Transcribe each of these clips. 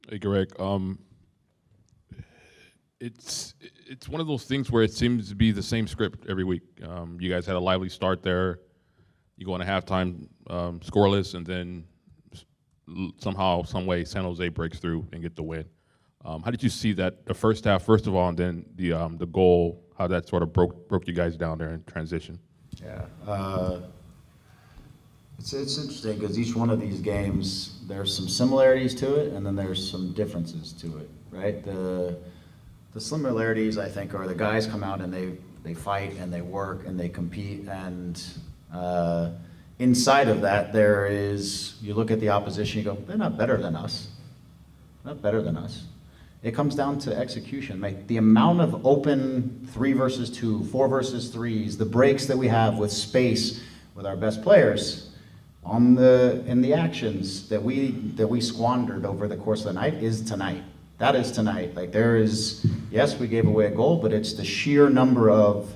Hey, Greg. It's one of those things where it seems to be the same script every week. You guys had a lively start there. You go into halftime scoreless, and then somehow, some way, San Jose breaks through and get the win. How did you see that the first half, first of all, and then the goal? How that sort of broke you guys down there in transition? Yeah. It's interesting because each one of these games, there's some similarities to it, and then there's some differences to it, right? The similarities, I think, are the guys come out and they fight and they work and they compete, and inside of that, there is, you look at the opposition, you go, they're not better than us. Not better than us. It comes down to execution. Like the amount of open 3 versus 2, 4 versus 3s, the breaks that we have with space with our best players in the actions that we squandered over the course of the night is tonight. That is tonight. Like there is, yes, we gave away a goal, but it's the sheer number of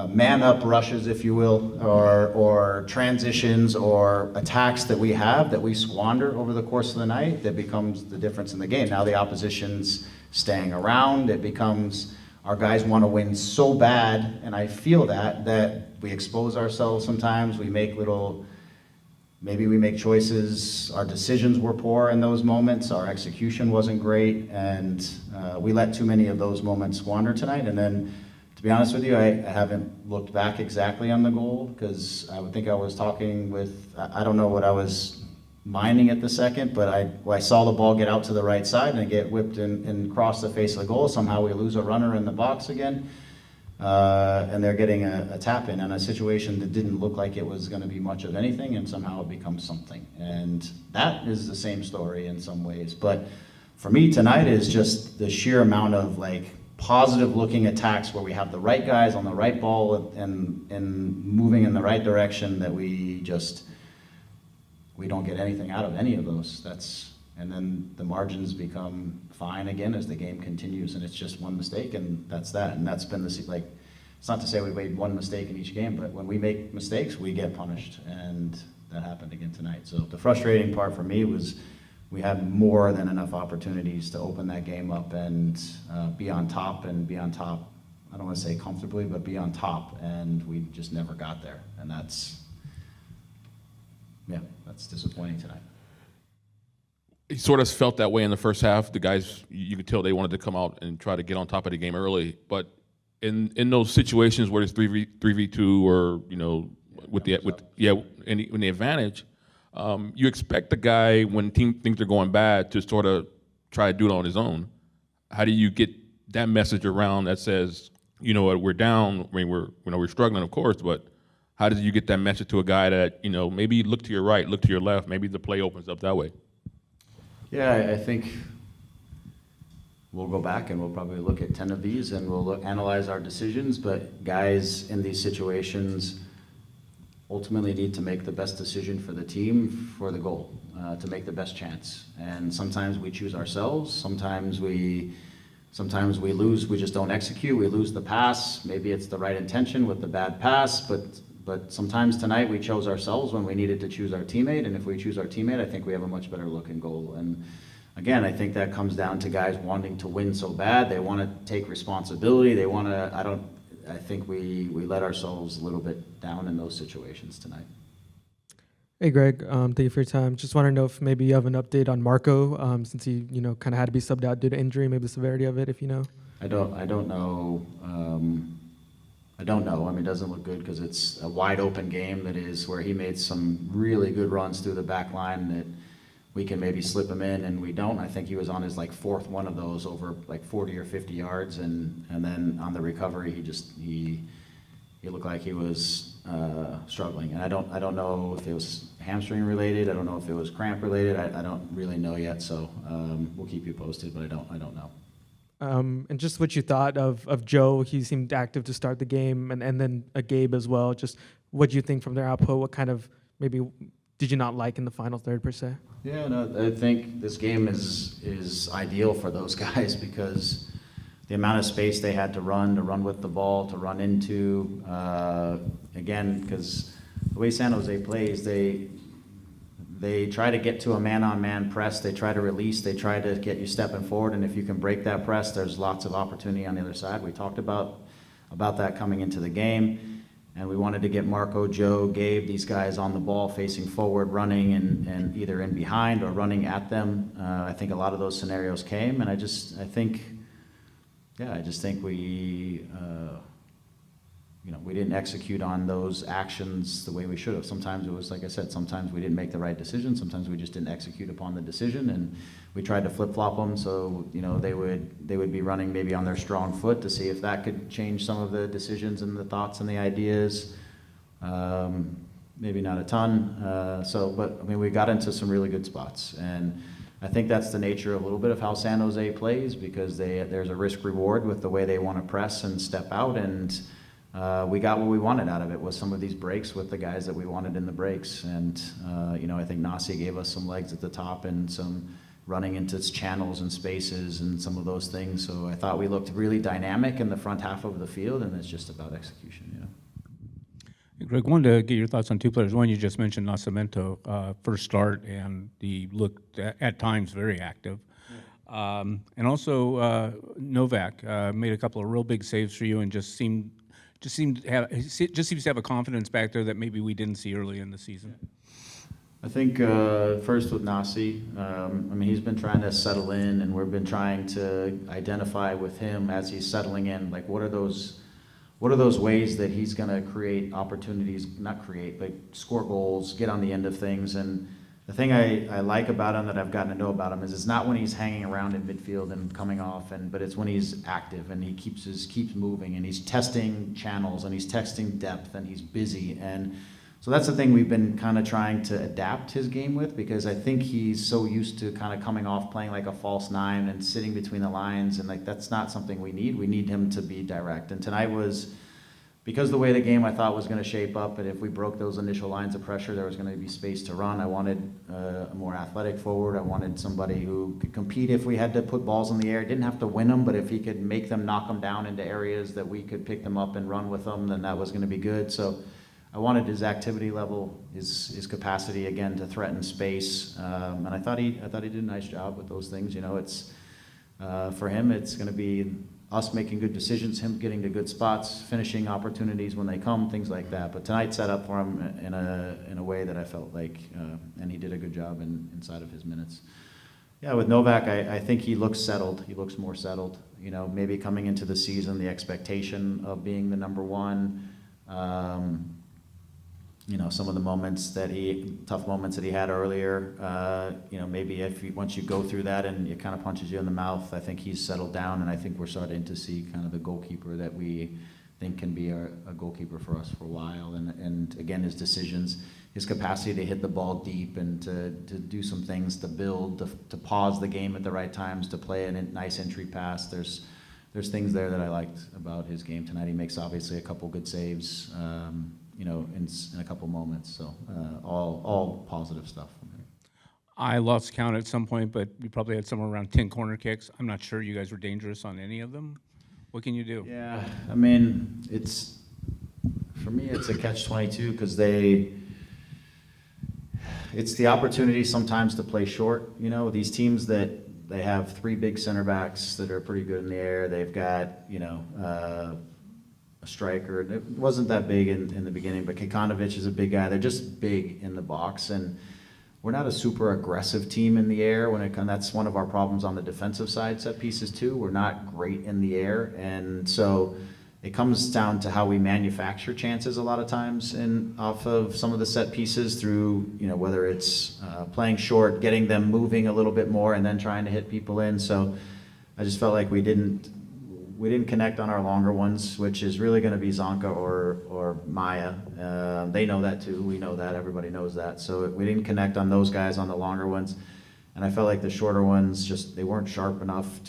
man-up rushes, if you will, or transitions or attacks that we have that we squander over the course of the night that becomes the difference in the game. Now the opposition's staying around. It becomes our guys want to win so bad, and I feel that we expose ourselves sometimes. Maybe we make choices. Our decisions were poor in those moments. Our execution wasn't great, and we let too many of those moments squander tonight. And then, to be honest with you, I haven't looked back exactly on the goal because I would think I was talking with, I don't know what I was minding at the second, but I saw the ball get out to the right side and get whipped and cross the face of the goal. Somehow we lose a runner in the box again, and they're getting a tap in a situation that didn't look like it was going to be much of anything, and somehow it becomes something. And that is the same story in some ways. But for me tonight is just the sheer amount of like positive looking attacks where we have the right guys on the right ball and moving in the right direction that we don't get anything out of any of those. And then the margins become fine again as the game continues, and it's just one mistake, and that's that. And that's been it's not to say we made one mistake in each game, but when we make mistakes, we get punished, and that happened again tonight. So the frustrating part for me was we had more than enough opportunities to open that game up and be on top, I don't want to say comfortably, but be on top, and we just never got there. And that's disappointing tonight. It sort of felt that way in the first half. The guys, you could tell they wanted to come out and try to get on top of the game early. But in those situations where it's 3v2 or with the advantage, you expect the guy when things are going bad to sort of try to do it on his own. How do you get that message around that says, we're down? I mean, we're struggling, of course, but how did you get that message to a guy that maybe look to your right, look to your left, maybe the play opens up that way? Yeah, I think we'll go back and we'll probably look at 10 of these and we'll analyze our decisions, but guys in these situations ultimately need to make the best decision for the team, for the goal, to make the best chance. And sometimes we choose ourselves, sometimes we lose, we just don't execute, we lose the pass, maybe it's the right intention with the bad pass, but sometimes tonight we chose ourselves when we needed to choose our teammate, and if we choose our teammate, I think we have a much better looking goal. And again, I think that comes down to guys wanting to win so bad. They want to take responsibility. They want to, I think we let ourselves a little bit down in those situations tonight. Hey, Greg, thank you for your time. Just want to know if maybe you have an update on Marco, since he, kind of had to be subbed out due to injury, maybe the severity of it, if you know. I don't know. I don't know. I mean, it doesn't look good because it's a wide open game that is where he made some really good runs through the back line that we can maybe slip him in, and we don't. I think he was on his fourth one of those over 40 or 50 yards, and then on the recovery he looked like he was struggling. And I don't know if it was hamstring related. I don't know if it was cramp related. I don't really know yet. So we'll keep you posted, but I don't know. And just what you thought of Joe. He seemed active to start the game, and then Gabe as well. Just what do you think from their output? What kind of maybe did you not like in the final third per se? Yeah, no, I think this game is ideal for those guys because the amount of space they had to run with the ball, to run into, again, because the way San Jose plays, they try to get to a man-on-man press. They try to release. They try to get you stepping forward. And if you can break that press, there's lots of opportunity on the other side. We talked about that coming into the game. And we wanted to get Marco, Joe, Gabe, these guys on the ball, facing forward, running and either in behind or running at them. I think a lot of those scenarios came. And I just think we, we didn't execute on those actions the way we should have. Sometimes it was, like I said, sometimes we didn't make the right decision. Sometimes we just didn't execute upon the decision, and we tried to flip-flop them so, they would be running maybe on their strong foot to see if that could change some of the decisions and the thoughts and the ideas. Maybe not a ton. But we got into some really good spots, and I think that's the nature of a little bit of how San Jose plays, because there's a risk reward with the way they want to press and step out, and we got what we wanted out of it, was some of these breaks with the guys that we wanted in the breaks. And I think Nasi gave us some legs at the top and some running into channels and spaces and some of those things. So I thought we looked really dynamic in the front half of the field, and it's just about execution. Greg, wanted to get your thoughts on two players. One, you just mentioned Nascimento, first start, and he looked at times very active. And also Novak made a couple of real big saves for you, and just seems to have a confidence back there that maybe we didn't see early in the season. I think first with Nasi, he's been trying to settle in, and we've been trying to identify with him as he's settling in, like what are those ways that he's going to create opportunities, but score goals, get on the end of things. And the thing I like about him, that I've gotten to know about him, is it's not when he's hanging around in midfield and coming off, but it's when he's active and he keeps moving, and he's testing channels and he's testing depth and he's busy. And so that's the thing we've been kind of trying to adapt his game with, because I think he's so used to kind of coming off playing like a false nine and sitting between the lines, and that's not something we need. We need him to be direct. And tonight was, because the way the game I thought was going to shape up, and if we broke those initial lines of pressure, there was going to be space to run. I wanted a more athletic forward. I wanted somebody who could compete if we had to put balls in the air. Didn't have to win them, but if he could make them, knock them down into areas that we could pick them up and run with them, then that was going to be good. So I wanted his activity level, his capacity again to threaten space, and I thought he did a nice job with those things. It's for him, it's going to be us making good decisions, him getting to good spots, finishing opportunities when they come, things like that. But tonight set up for him in a way that I felt like, and he did a good job inside of his minutes. Yeah, with Novak, I think he looks settled. He looks more settled. Maybe coming into the season, the expectation of being the number one. Some of the tough moments that he had earlier, maybe once you go through that and it kind of punches you in the mouth, I think he's settled down, and I think we're starting to see kind of the goalkeeper that we think can be a goalkeeper for us for a while. And again, his decisions, his capacity to hit the ball deep and to do some things, to build, to pause the game at the right times, to play a nice entry pass. There's things there that I liked about his game tonight. He makes obviously a couple good saves. In a couple moments. So all positive stuff from him. I lost count at some point, but you probably had somewhere around 10 corner kicks. I'm not sure you guys were dangerous on any of them. What can you do? Yeah, for me, it's a catch-22, because it's the opportunity sometimes to play short. These teams that they have three big center backs that are pretty good in the air. They've got, a striker. It wasn't that big in the beginning, but Kekanovic is a big guy. They're just big in the box, and we're not a super aggressive team in the air. That's one of our problems on the defensive side, set pieces too. We're not great in the air, and so it comes down to how we manufacture chances a lot of times off of some of the set pieces through, whether it's playing short, getting them moving a little bit more, and then trying to hit people in. So I just felt like we didn't connect on our longer ones, which is really going to be Zonka or Maya. They know that too. We know that. Everybody knows that. So we didn't connect on those guys on the longer ones, and I felt like the shorter ones they weren't sharp enough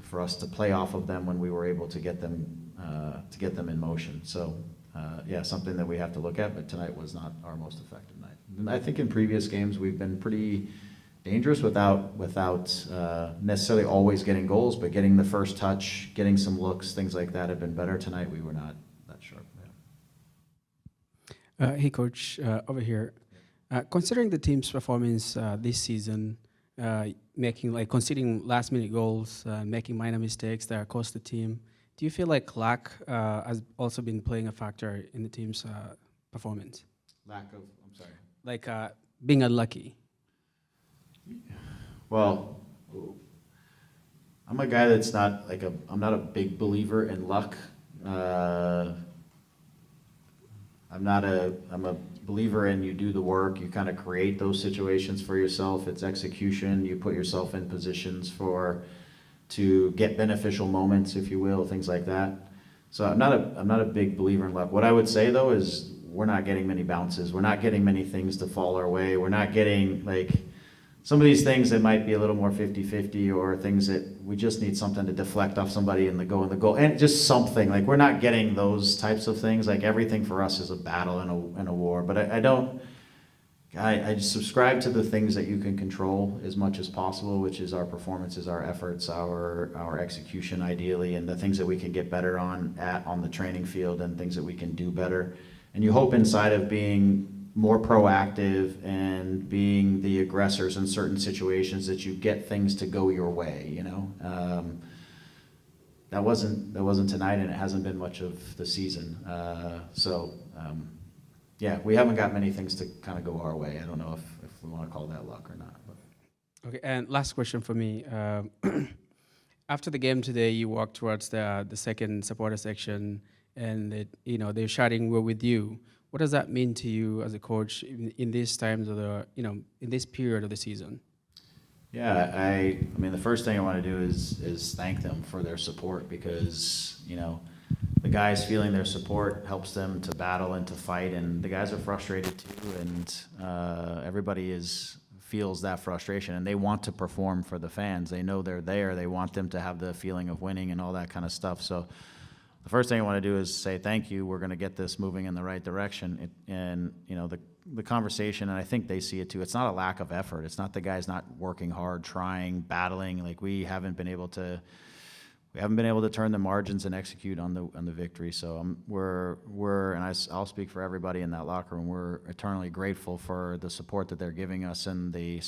for us to play off of them when we were able to get them in motion. So something that we have to look at. But tonight was not our most effective night. And I think in previous games we've been pretty dangerous without necessarily always getting goals, but getting the first touch, getting some looks, things like that have been better. Tonight we were not that sharp. Hey, Coach, over here. Considering the team's performance this season, conceding last-minute goals, making minor mistakes that cost the team, do you feel like luck has also been playing a factor in the team's performance? Lack of, I'm sorry. Like being unlucky? Well, I'm a guy that's not like I'm not a big believer in luck. I'm a believer in you do the work, you kind of create those situations for yourself. It's execution, you put yourself in positions to get beneficial moments, if you will, things like that. So I'm not a big believer in luck. What I would say though is we're not getting many bounces. We're not getting many things to fall our way. We're not getting like some of these things that might be a little more 50-50 or things that we just need something to deflect off somebody in the goal. And just something, like we're not getting those types of things. Like everything for us is a battle and a war. But I just subscribe to the things that you can control as much as possible, which is our performances, our efforts, our execution ideally, and the things that we can get better on the training field and things that we can do better. And you hope inside of being more proactive and being the aggressors in certain situations that you get things to go your way, you know. That wasn't tonight, and it hasn't been much of the season. Yeah, we haven't got many things to kind of go our way. I don't know if we want to call that luck or not. But. Okay, and last question for me. After the game today, you walked towards the second supporter section, and they're shouting, "We're with you." What does that mean to you as a coach in these times of in this period of the season? Yeah, I mean, the first thing I want to do is thank them for their support, because the guys feeling their support helps them to battle and to fight, and the guys are frustrated too, and everybody feels that frustration, and they want to perform for the fans. They know they're there. They want them to have the feeling of winning and all that kind of stuff. So the first thing I want to do is say thank you. We're going to get this moving in the right direction. The conversation, and I think they see it too, it's not a lack of effort. It's not the guys not working hard, trying, battling. Like we haven't been able to turn the margins and execute on the victory. So and I'll speak for everybody in that locker room. We're eternally grateful for the support that they're giving us, and I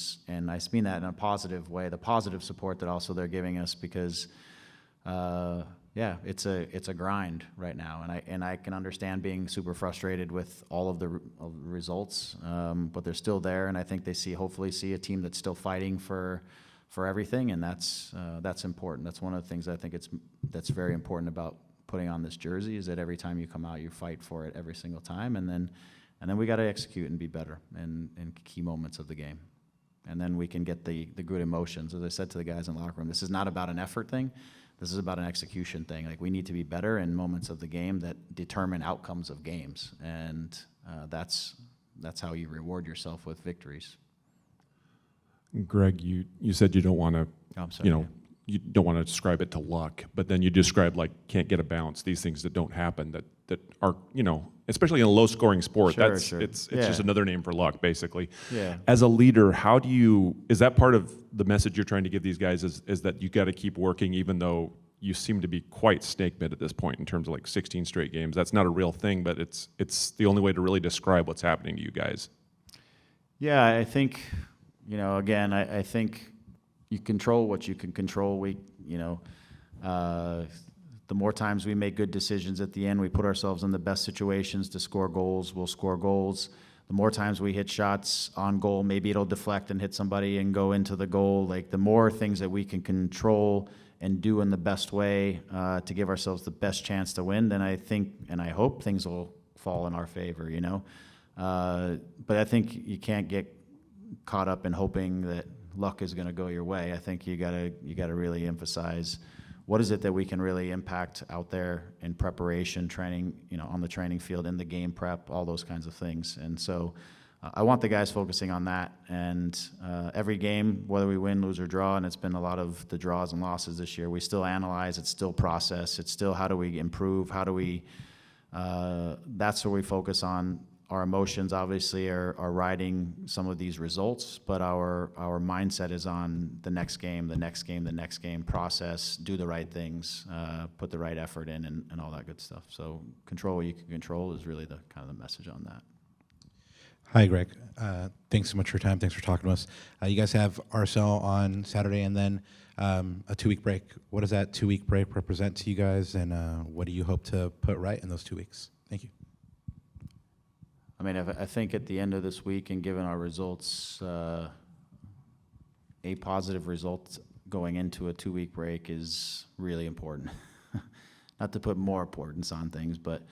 mean that in a positive way, the positive support that also they're giving us, because yeah, it's a grind right now, and I can understand being super frustrated with all of the results, but they're still there, and I think they hopefully see a team that's still fighting for everything, and that's important. That's one of the things I think that's very important about putting on this jersey, is that every time you come out, you fight for it every single time, and then we got to execute and be better in key moments of the game, and then we can get the good emotions. As I said to the guys in the locker room, this is not about an effort thing. This is about an execution thing. Like we need to be better in moments of the game that determine outcomes of games, and that's how you reward yourself with victories. Greg, you said you don't want to, I'm sorry. You don't want to describe it to luck, but then you described like can't get a bounce, these things that don't happen that are, especially in a low-scoring sport. Sure, It's sure. just Yeah. another name for luck, basically. Yeah. As a leader, is that part of the message you're trying to give these guys, is that you got to keep working, even though you seem to be quite snake bit at this point in terms of like 16 straight games? That's not a real thing, but it's the only way to really describe what's happening to you guys. Yeah, I think, again, I think you control what you can control. The more times we make good decisions at the end, we put ourselves in the best situations to score goals, we'll score goals. The more times we hit shots on goal, maybe it'll deflect and hit somebody and go into the goal. Like the more things that we can control and do in the best way to give ourselves the best chance to win, then I think and I hope things will fall in our favor, But I think you can't get caught up in hoping that luck is going to go your way. I think you gotta really emphasize what is it that we can really impact out there in preparation, training, on the training field, in the game prep, all those kinds of things. And so I want the guys focusing on that. And every game, whether we win, lose, or draw, and it's been a lot of the draws and losses this year, we still analyze, it's still process, it's still how do we improve, that's where we focus on. Our emotions obviously are riding some of these results, but our mindset is on the next game, process, do the right things, put the right effort in, and all that good stuff. So control what you can control is really the kind of the message on that. Hi, Greg. Thanks so much for your time. Thanks for talking to us. You guys have RSL on Saturday and then a 2-week break. What does that 2-week break represent to you guys, and what do you hope to put right in those 2 weeks? Thank you. I mean, I think at the end of this week and given our results, a positive result going into a 2-week break is really important. Not to put more importance on things, but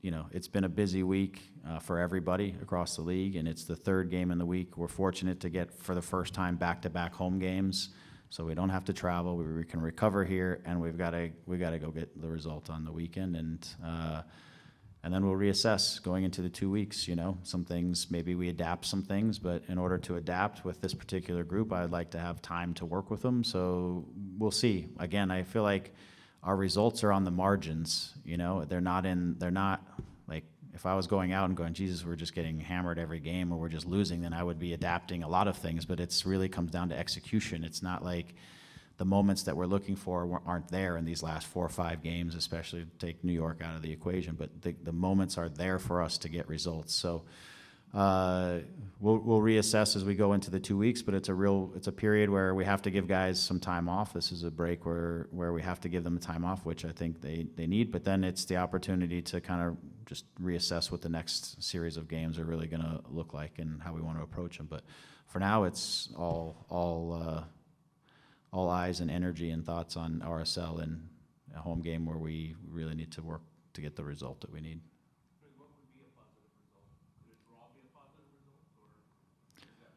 you know, it's been a busy week for everybody across the league, and it's the third game in the week. We're fortunate to get, for the first time, back-to-back home games, so we don't have to travel. We can recover here, and we got to go get the result on the weekend, and then we'll reassess going into the 2 weeks. You know, some things, maybe we adapt some things, but in order to adapt with this particular group, I'd like to have time to work with them. So we'll see. Again, I feel like our results are on the margins. You know, they're not like, if I was going out and going, Jesus, we're just getting hammered every game, or we're just losing, then I would be adapting a lot of things. But it's really comes down to execution. It's not like the moments that we're looking for aren't there in these last 4 or 5 games, especially take New York out of the equation. But the moments are there for us to get results. So we'll reassess as we go into the 2 weeks. But it's a period where we have to give guys some time off. This is a break where we have to give them the time off, which I think they need. But then it's the opportunity to kind of just reassess what the next series of games are really going to look like and how we want to approach them. But for now, it's all eyes and energy and thoughts on RSL and a home game where we really need to work to get the result that we need. What would be a positive result? Could a draw be a positive result, or is that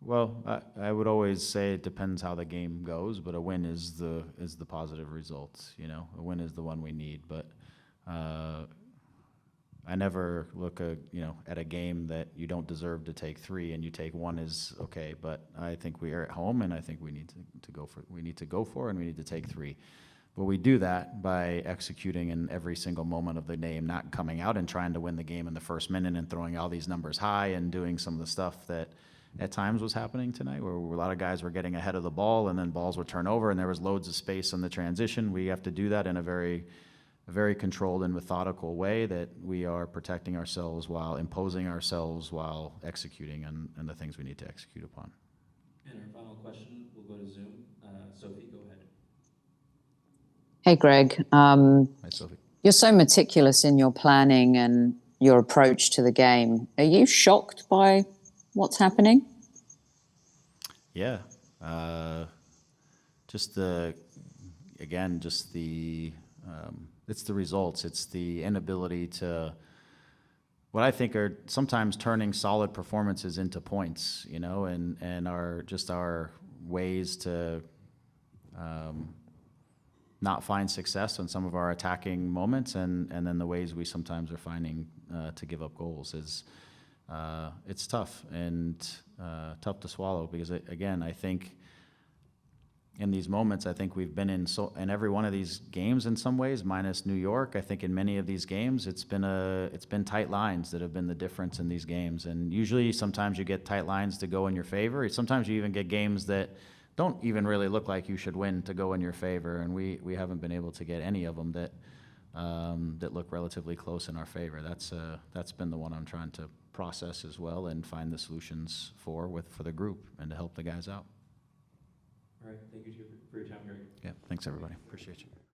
Well, I would always say it depends how the game goes, but a win is the positive result. You know, a win is the one we need. But I never look at a game that you don't deserve to take 3 and you take 1 is okay. But I think we are at home, and I think we need to go for and we need to take 3. But we do that by executing in every single moment of the game, not coming out and trying to win the game in the first minute and throwing all these numbers high and doing some of the stuff that at times was happening tonight, where a lot of guys were getting ahead of the ball and then balls would turn over and there was loads of space on the transition. We have to do that in a very controlled and methodical way, that we are protecting ourselves while imposing ourselves while executing on the things we need to execute upon. And our final question will go to Zoom. Sophie, go ahead. Hey, Greg. Hi, Sophie. You're so meticulous in your planning and your approach to the game. Are you shocked by what's happening? Yeah. It's the results. It's the inability to, what I think are sometimes turning solid performances into points, you know, and our ways to not find success on some of our attacking moments, and then the ways we sometimes are finding to give up goals is, it's tough and tough to swallow, because again, I think in these moments, I think we've been in every one of these games in some ways, minus New York. I think in many of these games, it's been tight lines that have been the difference in these games. And usually, sometimes you get tight lines to go in your favor. Sometimes you even get games that don't even really look like you should win to go in your favor. And we haven't been able to get any of them that look relatively close in our favor. That's been the one I'm trying to process as well and find the solutions for the group and to help the guys out. All right. Thank you for your time, Greg. Yeah, thanks everybody. Appreciate you.